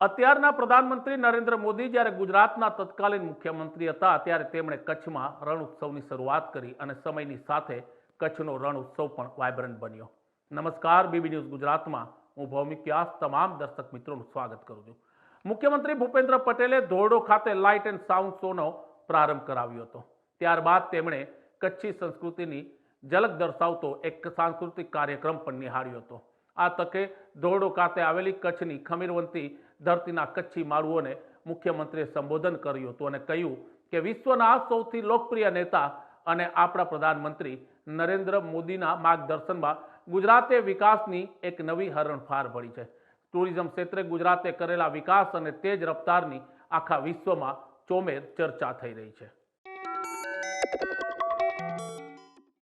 અત્યારના પ્રધાનમંત્રી નરેન્દ્ર મોદી જ્યારે ગુજરાતના તત્કાલીન મુખ્યમંત્રી હતા ત્યારે તેમણે કચ્છમાં રણ ઉત્સવની શરૂઆત કરી અને સમયની સાથે કચ્છનો રણ ઉત્સવ પણ વાઇબ્રન્ટ બન્યો। નમસ્કાર, બીબી ન્યૂઝ ગુજરાતમાં હું ભૌમિક વ્યાસ તમામ દર્શક મિત્રોનું સ્વાગત કરું છું। મુખ્યમંત્રી ભૂપેન્દ્ર પટેલે ધોરડો ખાતે લાઇટ એન્ડ સાઉન્ડ શોનો પ્રારંભ કરાવ્યો હતો। ત્યારબાદ તેમણે કચ્છી સંસ્કૃતિની ઝલક દર્શાવતો એક સાંસ્કૃતિક કાર્યક્રમ પણ નિહાળ્યો હતો। આ તકે ધોરડો ખાતે આવેલી કચ્છની ખમીરવંતી ધરતીના કચ્છી માળુઓને મુખ્યમંત્રીએ સંબોધન કર્યું હતું અને કહ્યું કે વિશ્વના સૌથી લોકપ્રિય નેતા અને આપણા પ્રધાનમંત્રી નરેન્દ્ર મોદીના માર્ગદર્શનમાં ગુજરાતે વિકાસની એક નવી હરણફાળ ભરી છે। ટુરિઝમ ક્ષેત્રે ગુજરાતે કરેલા વિકાસ અને તેજ રફતારની આખા વિશ્વમાં ચોમેર ચર્ચા થઈ રહી છે।